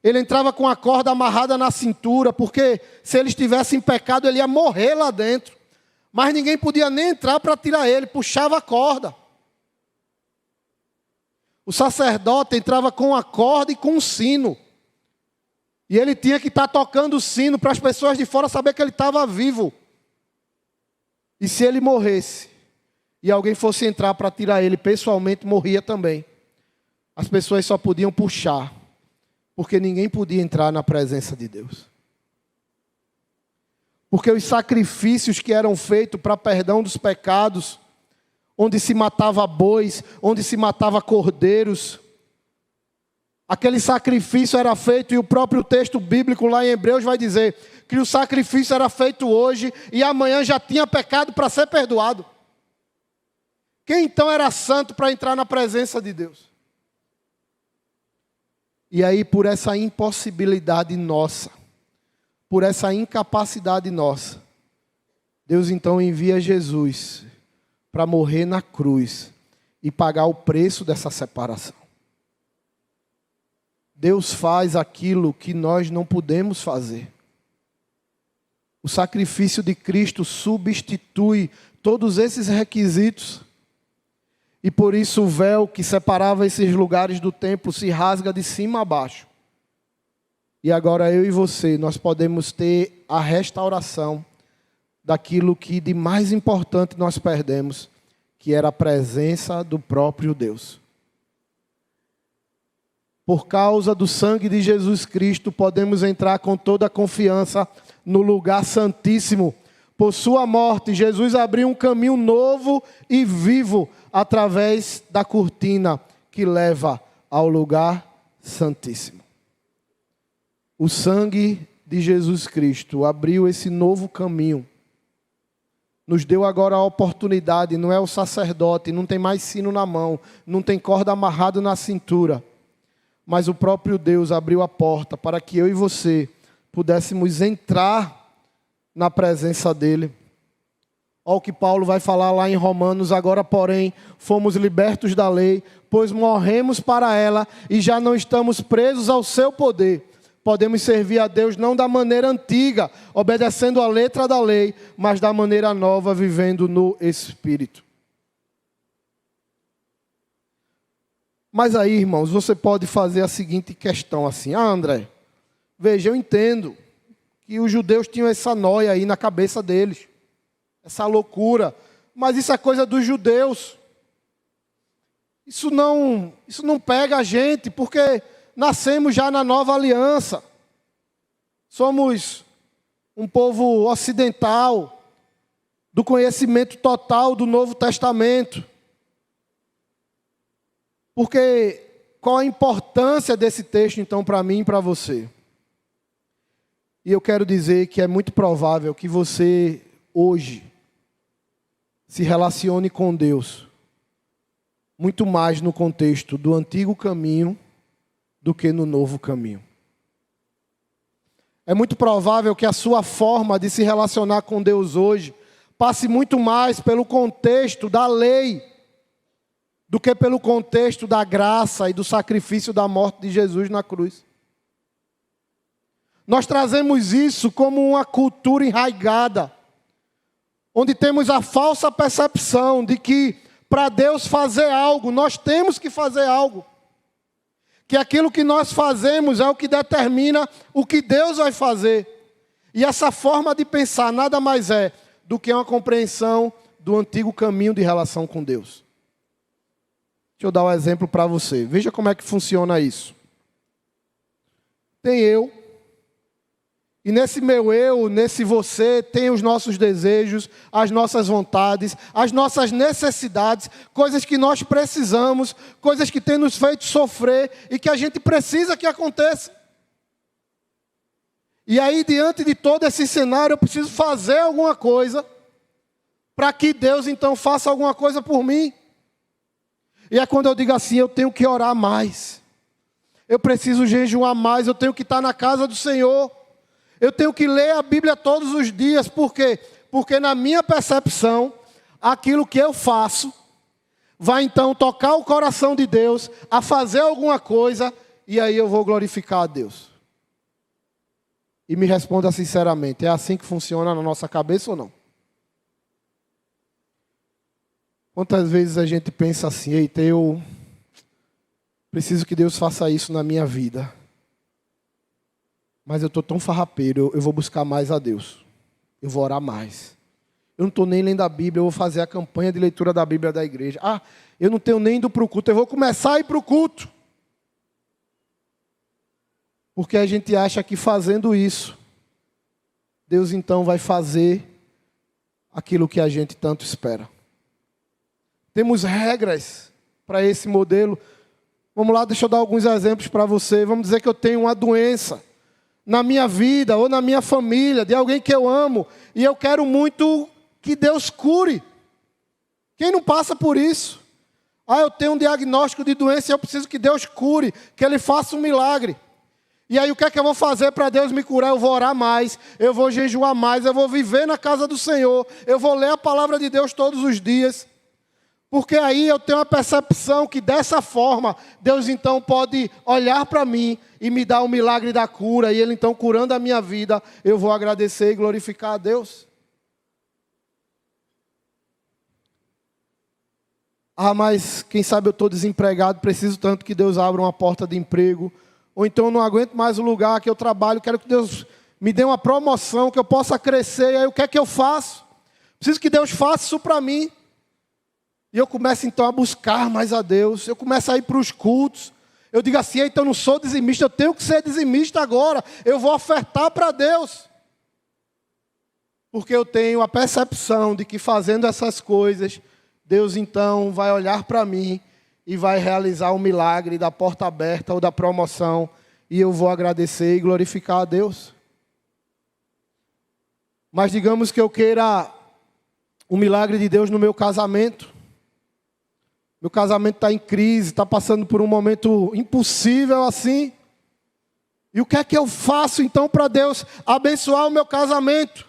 Ele entrava com a corda amarrada na cintura, porque se ele estivesse em pecado, ele ia morrer lá dentro. Mas ninguém podia nem entrar para tirar ele, puxava a corda. O sacerdote entrava com a corda e com um sino. E ele tinha que estar tocando o sino para as pessoas de fora saber que ele estava vivo. E se ele morresse, e alguém fosse entrar para tirar ele, pessoalmente morria também. As pessoas só podiam puxar, porque ninguém podia entrar na presença de Deus. Porque os sacrifícios que eram feitos para perdão dos pecados, onde se matava bois, onde se matava cordeiros, Aquele sacrifício era feito, e o próprio texto bíblico lá em Hebreus vai dizer que o sacrifício era feito hoje e amanhã já tinha pecado para ser perdoado. Quem então era santo para entrar na presença de Deus? E aí, por essa impossibilidade nossa, por essa incapacidade nossa, Deus então envia Jesus para morrer na cruz e pagar o preço dessa separação. Deus faz aquilo que nós não podemos fazer. O sacrifício de Cristo substitui todos esses requisitos. E por isso o véu que separava esses lugares do templo se rasga de cima a baixo. E agora eu e você, nós podemos ter a restauração daquilo que de mais importante nós perdemos, que era a presença do próprio Deus. Por causa do sangue de Jesus Cristo, podemos entrar com toda a confiança no lugar santíssimo. Por sua morte, Jesus abriu um caminho novo e vivo através da cortina que leva ao lugar santíssimo. O sangue de Jesus Cristo abriu esse novo caminho. Nos deu agora a oportunidade, não é o sacerdote, não tem mais sino na mão, não tem corda amarrada na cintura. Mas o próprio Deus abriu a porta para que eu e você pudéssemos entrar na presença dEle. Olha o que Paulo vai falar lá em Romanos: agora, porém, fomos libertos da lei, pois morremos para ela e já não estamos presos ao seu poder. Podemos servir a Deus não da maneira antiga, obedecendo a letra da lei, mas da maneira nova, vivendo no Espírito. Mas aí, irmãos, você pode fazer a seguinte questão assim: André, veja, eu entendo que os judeus tinham essa noia aí na cabeça deles, essa loucura, mas isso é coisa dos judeus. Isso não pega a gente, porque nascemos já na nova aliança. Somos um povo ocidental, do conhecimento total do Novo Testamento. Porque qual a importância desse texto, então, para mim e para você? E eu quero dizer que é muito provável que você, hoje, se relacione com Deus muito mais no contexto do antigo caminho do que no novo caminho. É muito provável que a sua forma de se relacionar com Deus hoje passe muito mais pelo contexto da lei do que pelo contexto da graça e do sacrifício da morte de Jesus na cruz. Nós trazemos isso como uma cultura enraigada, onde temos a falsa percepção de que para Deus fazer algo, nós temos que fazer algo. Que aquilo que nós fazemos é o que determina o que Deus vai fazer. E essa forma de pensar nada mais é do que uma compreensão do antigo caminho de relação com Deus. Deixa eu dar um exemplo para você. Veja como é que funciona isso. Tem eu. E nesse meu eu, nesse você, tem os nossos desejos, as nossas vontades, as nossas necessidades, coisas que nós precisamos, coisas que têm nos feito sofrer e que a gente precisa que aconteça. E aí, diante de todo esse cenário, eu preciso fazer alguma coisa para que Deus, então, faça alguma coisa por mim. E é quando eu digo assim: eu tenho que orar mais, eu preciso jejuar mais, eu tenho que estar na casa do Senhor, eu tenho que ler a Bíblia todos os dias. Por quê? Porque na minha percepção, aquilo que eu faço vai então tocar o coração de Deus a fazer alguma coisa, e aí eu vou glorificar a Deus. E me responda sinceramente: é assim que funciona na nossa cabeça ou não? Quantas vezes a gente pensa assim: eita, eu preciso que Deus faça isso na minha vida, mas eu estou tão farrapeiro, eu vou buscar mais a Deus, eu vou orar mais. Eu não estou nem lendo a Bíblia, eu vou fazer a campanha de leitura da Bíblia da igreja. Ah, eu não tenho nem ido para o culto, eu vou começar a ir para o culto. Porque a gente acha que fazendo isso, Deus então vai fazer aquilo que a gente tanto espera. Temos regras para esse modelo. Vamos lá, deixa eu dar alguns exemplos para você. Vamos dizer que eu tenho uma doença na minha vida ou na minha família, de alguém que eu amo, e eu quero muito que Deus cure. Quem não passa por isso? Eu tenho um diagnóstico de doença e eu preciso que Deus cure, que Ele faça um milagre. E aí o que é que eu vou fazer para Deus me curar? Eu vou orar mais, eu vou jejuar mais, eu vou viver na casa do Senhor, eu vou ler a palavra de Deus todos os dias. Porque aí eu tenho a percepção que dessa forma, Deus então pode olhar para mim e me dar o milagre da cura. E Ele então curando a minha vida, eu vou agradecer e glorificar a Deus. Mas quem sabe eu estou desempregado, preciso tanto que Deus abra uma porta de emprego. Ou então eu não aguento mais o lugar que eu trabalho, quero que Deus me dê uma promoção, que eu possa crescer. E aí o que é que eu faço? Preciso que Deus faça isso para mim. E eu começo então a buscar mais a Deus. Eu começo a ir para os cultos. Eu digo assim, então eu não sou dizimista, eu tenho que ser dizimista agora. Eu vou ofertar para Deus. Porque eu tenho a percepção de que fazendo essas coisas, Deus então vai olhar para mim e vai realizar o milagre da porta aberta ou da promoção. E eu vou agradecer e glorificar a Deus. Mas digamos que eu queira o milagre de Deus no meu casamento. Meu casamento está em crise, está passando por um momento impossível assim. E o que é que eu faço então para Deus abençoar o meu casamento?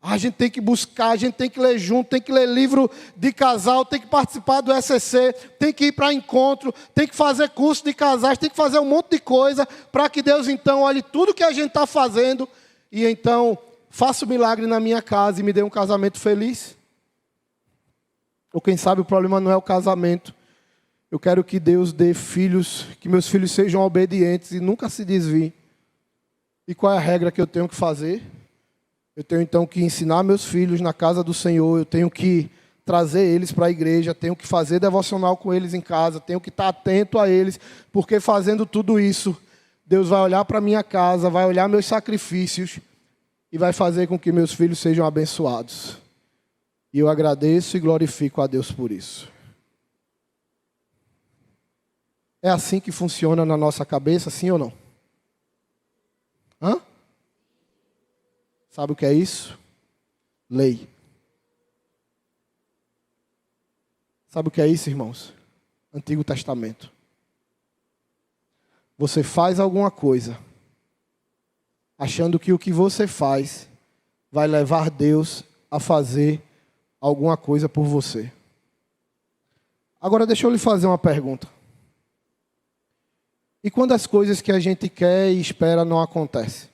A gente tem que buscar, a gente tem que ler junto, tem que ler livro de casal, tem que participar do SCC, tem que ir para encontro, tem que fazer curso de casais, tem que fazer um monte de coisa para que Deus então olhe tudo que a gente está fazendo e então faça o milagre na minha casa e me dê um casamento feliz. Ou quem sabe o problema não é o casamento. Eu quero que Deus dê filhos, que meus filhos sejam obedientes e nunca se desviem. E qual é a regra que eu tenho que fazer? Eu tenho então que ensinar meus filhos na casa do Senhor, eu tenho que trazer eles para a igreja, tenho que fazer devocional com eles em casa, tenho que estar atento a eles, porque fazendo tudo isso, Deus vai olhar para a minha casa, vai olhar meus sacrifícios e vai fazer com que meus filhos sejam abençoados. E eu agradeço e glorifico a Deus por isso. É assim que funciona na nossa cabeça, sim ou não? Sabe o que é isso? Lei. Sabe o que é isso, irmãos? Antigo Testamento. Você faz alguma coisa, achando que o que você faz vai levar Deus a fazer alguma coisa por você. Agora deixa eu lhe fazer uma pergunta. E quando as coisas que a gente quer e espera não acontecem?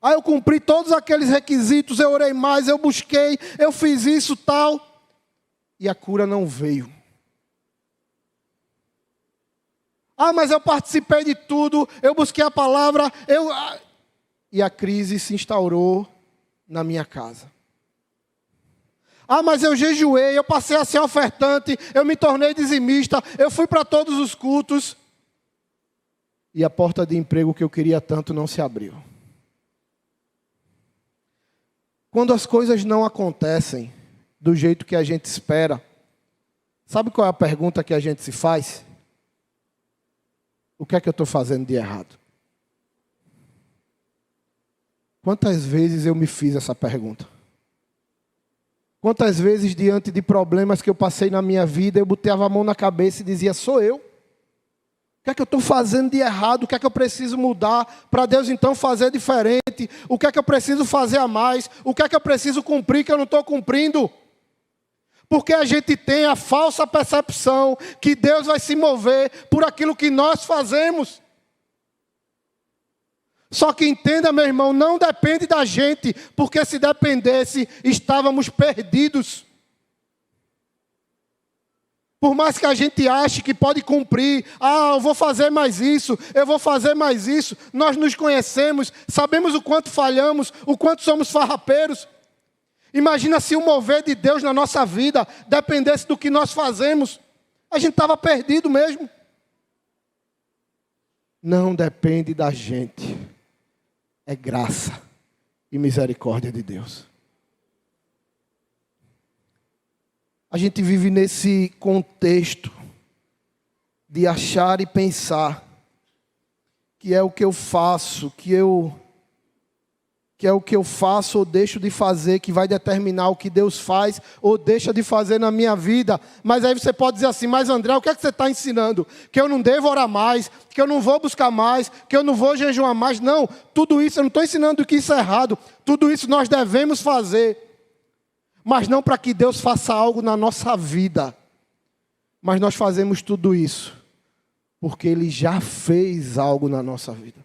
Eu cumpri todos aqueles requisitos, eu orei mais, eu busquei, eu fiz isso, tal, e a cura não veio. Mas eu participei de tudo, eu busquei a palavra, e a crise se instaurou na minha casa. Mas eu jejuei, eu passei a ser ofertante, eu me tornei dizimista, eu fui para todos os cultos. E a porta de emprego que eu queria tanto não se abriu. Quando as coisas não acontecem do jeito que a gente espera, sabe qual é a pergunta que a gente se faz? O que é que eu estou fazendo de errado? Quantas vezes eu me fiz essa pergunta? Quantas vezes, diante de problemas que eu passei na minha vida, eu botava a mão na cabeça e dizia, sou eu. O que é que eu estou fazendo de errado? O que é que eu preciso mudar para Deus então fazer diferente? O que é que eu preciso fazer a mais? O que é que eu preciso cumprir que eu não estou cumprindo? Porque a gente tem a falsa percepção que Deus vai se mover por aquilo que nós fazemos. Só que entenda, meu irmão, não depende da gente, porque se dependesse, estávamos perdidos. Por mais que a gente ache que pode cumprir, eu vou fazer mais isso, eu vou fazer mais isso, nós nos conhecemos, sabemos o quanto falhamos, o quanto somos farrapeiros. Imagina se o mover de Deus na nossa vida dependesse do que nós fazemos, a gente estava perdido mesmo. Não depende da gente. É graça e misericórdia de Deus. A gente vive nesse contexto de achar e pensar que é o que eu faço, que é o que eu faço ou deixo de fazer que vai determinar o que Deus faz ou deixa de fazer na minha vida. Mas aí você pode dizer assim, mas André, o que é que você está ensinando? Que eu não devo orar mais, que eu não vou buscar mais, que eu não vou jejuar mais. Não, tudo isso eu não estou ensinando que isso é errado. Tudo isso nós devemos fazer. Mas não para que Deus faça algo na nossa vida. Mas nós fazemos tudo isso porque Ele já fez algo na nossa vida.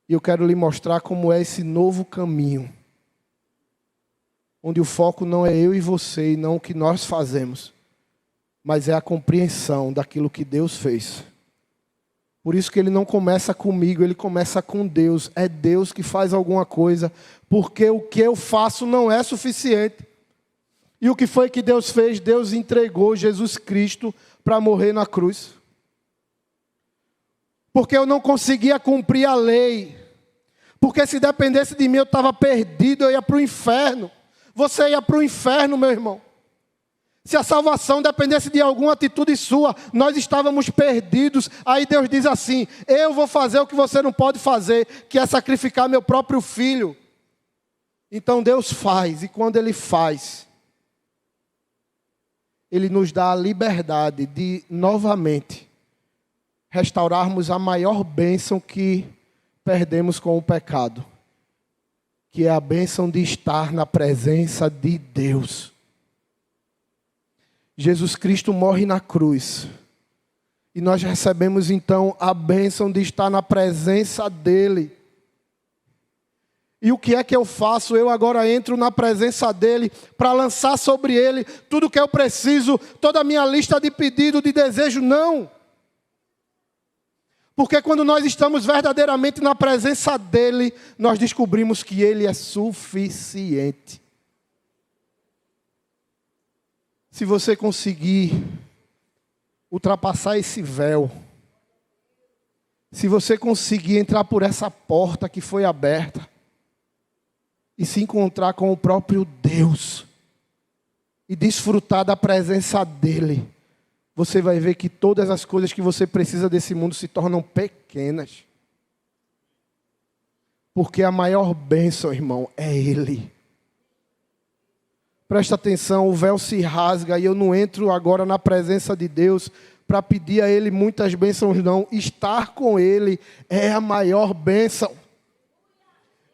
E eu quero lhe mostrar como é esse novo caminho. Onde o foco não é eu e você, e não o que nós fazemos. Mas é a compreensão daquilo que Deus fez. Por isso que Ele não começa comigo, Ele começa com Deus. É Deus que faz alguma coisa. Porque o que eu faço não é suficiente. E o que foi que Deus fez? Deus entregou Jesus Cristo para morrer na cruz. Porque eu não conseguia cumprir a lei. Porque se dependesse de mim eu estava perdido, eu ia para o inferno. Você ia para o inferno, meu irmão. Se a salvação dependesse de alguma atitude sua, nós estávamos perdidos. Aí Deus diz assim, eu vou fazer o que você não pode fazer, que é sacrificar meu próprio filho. Então Deus faz, e quando Ele faz, Ele nos dá a liberdade de, novamente, restaurarmos a maior bênção que perdemos com o pecado, que é a bênção de estar na presença de Deus. Jesus Cristo morre na cruz, e nós recebemos então a bênção de estar na presença dEle. E o que é que eu faço? Eu agora entro na presença dEle para lançar sobre Ele tudo o que eu preciso, toda a minha lista de pedido, de desejo, não. Porque quando nós estamos verdadeiramente na presença dEle, nós descobrimos que Ele é suficiente. Se você conseguir ultrapassar esse véu, se você conseguir entrar por essa porta que foi aberta, e se encontrar com o próprio Deus, e desfrutar da presença dEle, você vai ver que todas as coisas que você precisa desse mundo se tornam pequenas. Porque a maior bênção, irmão, é Ele. Presta atenção, o véu se rasga e eu não entro agora na presença de Deus para pedir a Ele muitas bênçãos, não. Estar com Ele é a maior bênção.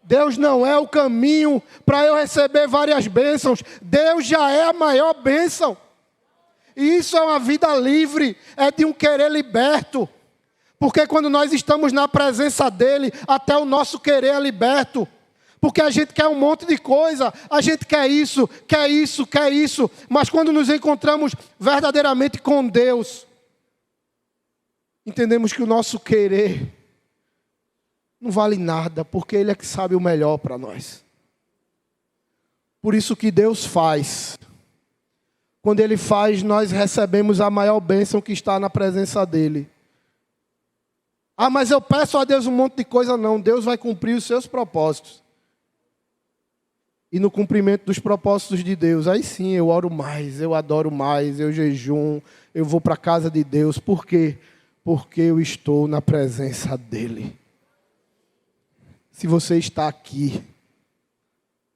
Deus não é o caminho para eu receber várias bênçãos. Deus já é a maior bênção. E isso é uma vida livre, é de um querer liberto. Porque quando nós estamos na presença dEle, até o nosso querer é liberto. Porque a gente quer um monte de coisa, a gente quer isso, quer isso, quer isso. Mas quando nos encontramos verdadeiramente com Deus, entendemos que o nosso querer não vale nada, porque Ele é que sabe o melhor para nós. Por isso que Deus faz. Quando Ele faz, nós recebemos a maior bênção que está na presença dEle. Ah, mas eu peço a Deus um monte de coisa. Não, Deus vai cumprir os seus propósitos. E no cumprimento dos propósitos de Deus, aí sim eu oro mais, eu adoro mais, eu jejum, eu vou para a casa de Deus. Por quê? Porque eu estou na presença dEle. Se você está aqui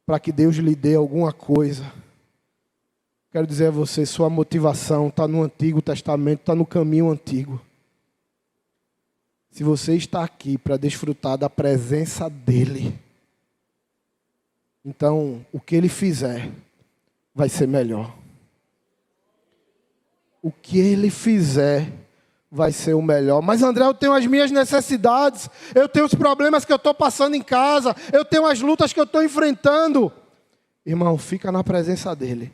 para que Deus lhe dê alguma coisa, quero dizer a você, sua motivação está no Antigo Testamento, está no caminho antigo. Se você está aqui para desfrutar da presença dEle, então o que Ele fizer vai ser melhor. O que Ele fizer vai ser o melhor. Mas André, eu tenho as minhas necessidades, eu tenho os problemas que eu estou passando em casa, eu tenho as lutas que eu estou enfrentando. Irmão, fica na presença dEle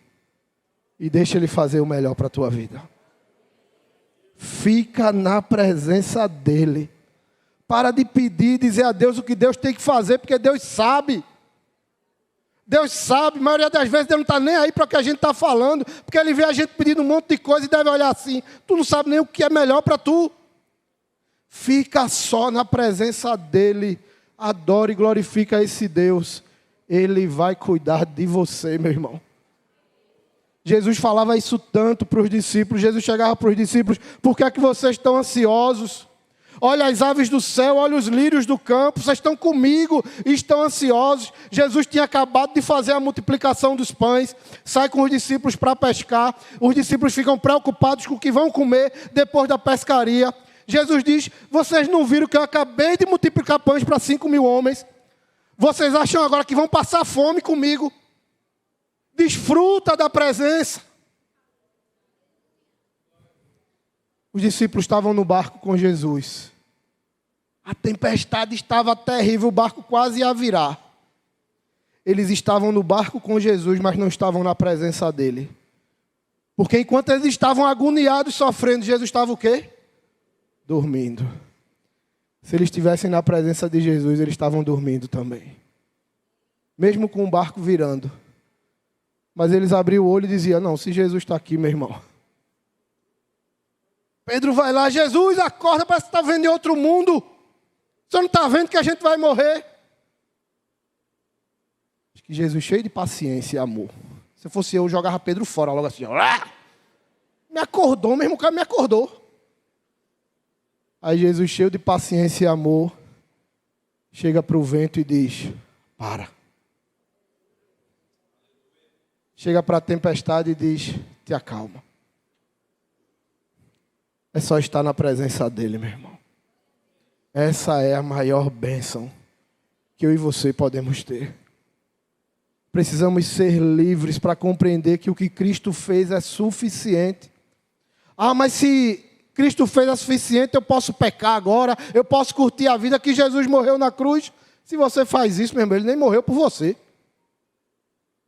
e deixa Ele fazer o melhor para a tua vida. Fica na presença dEle. Para de pedir e dizer a Deus o que Deus tem que fazer, porque Deus sabe. Deus sabe, a maioria das vezes Deus não está nem aí para o que a gente está falando, porque Ele vê a gente pedindo um monte de coisa e deve olhar assim, tu não sabe nem o que é melhor para tu. Fica só na presença dEle, adora e glorifica esse Deus. Ele vai cuidar de você, meu irmão. Jesus falava isso tanto para os discípulos. Jesus chegava para os discípulos: por que é que vocês estão ansiosos? Olha as aves do céu, olha os lírios do campo, vocês estão comigo e estão ansiosos. Jesus tinha acabado de fazer a multiplicação dos pães, sai com os discípulos para pescar. Os discípulos ficam preocupados com o que vão comer depois da pescaria. Jesus diz: vocês não viram que eu acabei de multiplicar pães para 5.000 homens? Vocês acham agora que vão passar fome comigo? Desfruta da presença. Os discípulos estavam no barco com Jesus. A tempestade estava terrível, o barco quase ia virar. Eles estavam no barco com Jesus, mas não estavam na presença dele. Porque enquanto eles estavam agoniados, sofrendo, Jesus estava o quê? Dormindo. Se eles estivessem na presença de Jesus, eles estavam dormindo também. Mesmo com o barco virando. Mas eles abriam o olho e diziam: não, se Jesus está aqui, meu irmão. Pedro vai lá: Jesus, acorda, parece que está vendo em outro mundo. Você não está vendo que a gente vai morrer? Acho que Jesus, cheio de paciência e amor. Se fosse eu jogava Pedro fora, logo assim. Me acordou, mesmo o cara me acordou. Aí Jesus, cheio de paciência e amor, chega para o vento e diz: para. Chega para a tempestade e diz: te acalma. É só estar na presença dele, meu irmão. Essa é a maior bênção que eu e você podemos ter. Precisamos ser livres para compreender que o que Cristo fez é suficiente. Ah, mas se Cristo fez é suficiente, eu posso pecar agora, eu posso curtir a vida que Jesus morreu na cruz. Se você faz isso, meu irmão, ele nem morreu por você.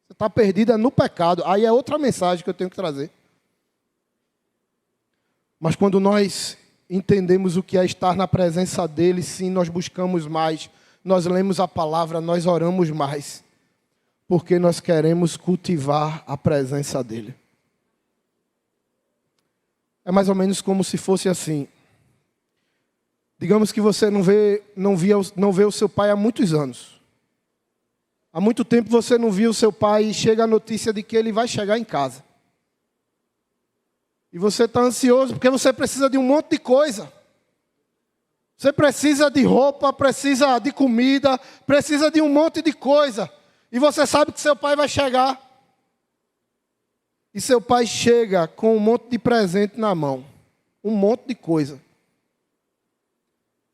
Você está perdida no pecado. Aí é outra mensagem que eu tenho que trazer. Mas quando nós entendemos o que é estar na presença dele, sim, nós buscamos mais, nós lemos a palavra, nós oramos mais, porque nós queremos cultivar a presença dele. É mais ou menos como se fosse assim. Digamos que você não vê o seu pai há muitos anos. Há muito tempo você não viu o seu pai e chega a notícia de que ele vai chegar em casa. E você está ansioso porque você precisa de um monte de coisa. Você precisa de roupa, precisa de comida, precisa de um monte de coisa. E você sabe que seu pai vai chegar. E seu pai chega com um monte de presente na mão. Um monte de coisa.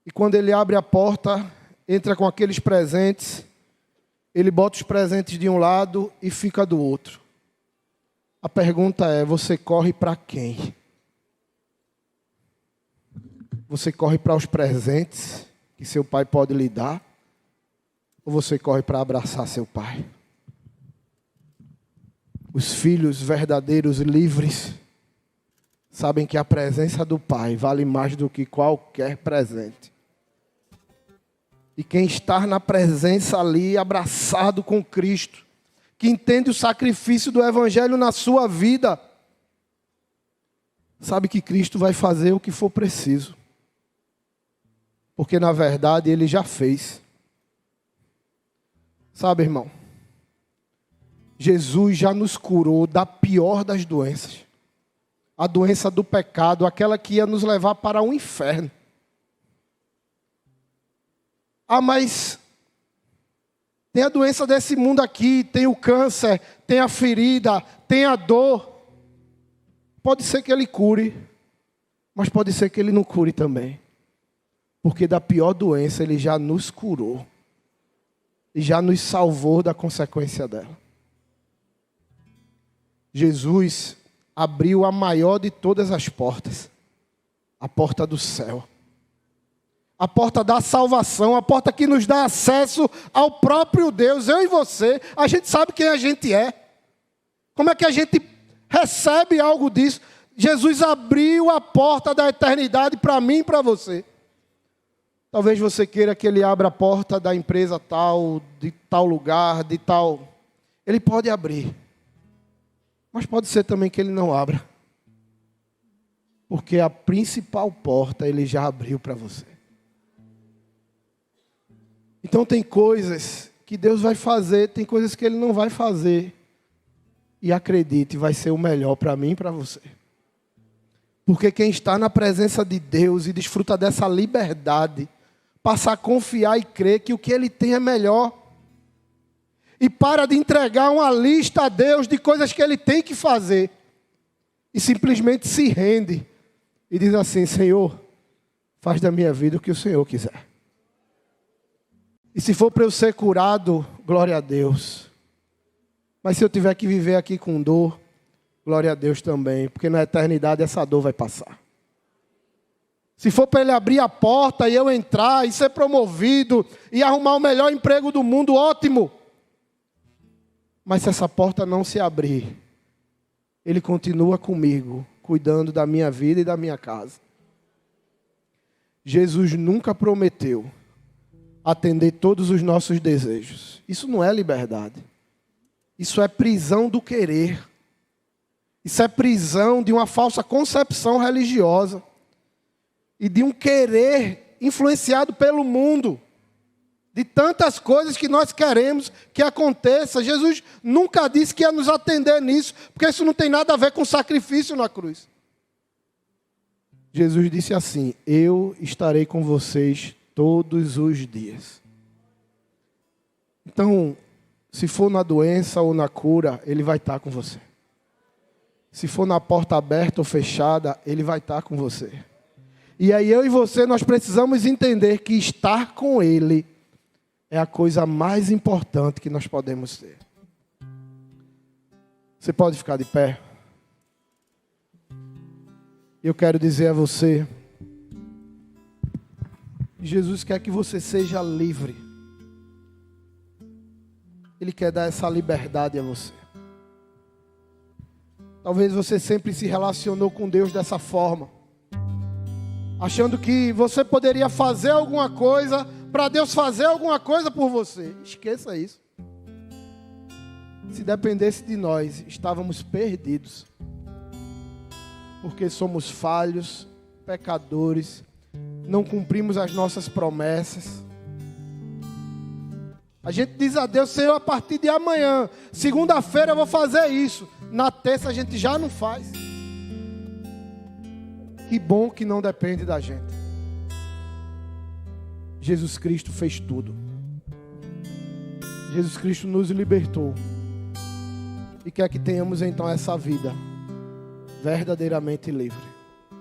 E quando ele abre a porta, entra com aqueles presentes, ele bota os presentes de um lado e fica do outro. A pergunta é: você corre para quem? Você corre para os presentes que seu pai pode lhe dar? Ou você corre para abraçar seu pai? Os filhos verdadeiros, livres, sabem que a presença do pai vale mais do que qualquer presente. E quem está na presença ali, abraçado com Cristo, que entende o sacrifício do Evangelho na sua vida, sabe que Cristo vai fazer o que for preciso. Porque na verdade Ele já fez. Sabe, irmão? Jesus já nos curou da pior das doenças. A doença do pecado, aquela que ia nos levar para o inferno. Ah, mas tem a doença desse mundo aqui, tem o câncer, tem a ferida, tem a dor. Pode ser que Ele cure, mas pode ser que Ele não cure também. Porque da pior doença Ele já nos curou. E já nos salvou da consequência dela. Jesus abriu a maior de todas as portas. A porta do céu. A porta da salvação, a porta que nos dá acesso ao próprio Deus. Eu e você, a gente sabe quem a gente é. Como é que a gente recebe algo disso? Jesus abriu a porta da eternidade para mim e para você. Talvez você queira que Ele abra a porta da empresa tal, de tal lugar, de tal... Ele pode abrir. Mas pode ser também que Ele não abra. Porque a principal porta Ele já abriu para você. Então tem coisas que Deus vai fazer, tem coisas que Ele não vai fazer. E acredite, vai ser o melhor para mim e para você. Porque quem está na presença de Deus e desfruta dessa liberdade, passa a confiar e crer que o que Ele tem é melhor. E para de entregar uma lista a Deus de coisas que Ele tem que fazer. E simplesmente se rende. E diz assim: Senhor, faz da minha vida o que o Senhor quiser. E se for para eu ser curado, glória a Deus. Mas se eu tiver que viver aqui com dor, glória a Deus também. Porque na eternidade essa dor vai passar. Se for para Ele abrir a porta e eu entrar e ser promovido e arrumar o melhor emprego do mundo, ótimo. Mas se essa porta não se abrir, Ele continua comigo, cuidando da minha vida e da minha casa. Jesus nunca prometeu atender todos os nossos desejos. Isso não é liberdade. Isso é prisão do querer. Isso é prisão de uma falsa concepção religiosa. E de um querer influenciado pelo mundo. De tantas coisas que nós queremos que aconteça. Jesus nunca disse que ia nos atender nisso, porque isso não tem nada a ver com sacrifício na cruz. Jesus disse assim: eu estarei com vocês todos os dias. Então, se for na doença ou na cura, Ele vai estar com você. Se for na porta aberta ou fechada, Ele vai estar com você. E aí eu e você, nós precisamos entender que estar com Ele é a coisa mais importante que nós podemos ter. Você pode ficar de pé? Eu quero dizer a você, Jesus quer que você seja livre. Ele quer dar essa liberdade a você. Talvez você sempre se relacionou com Deus dessa forma, achando que você poderia fazer alguma coisa para Deus fazer alguma coisa por você. Esqueça isso. Se dependesse de nós, estávamos perdidos. Porque somos falhos, pecadores, não cumprimos as nossas promessas. A gente diz a Deus: Senhor, a partir de amanhã, segunda-feira eu vou fazer isso. Na terça a gente já não faz. Que bom que não depende da gente. Jesus Cristo fez tudo. Jesus Cristo nos libertou. E quer que tenhamos então essa vida verdadeiramente livre.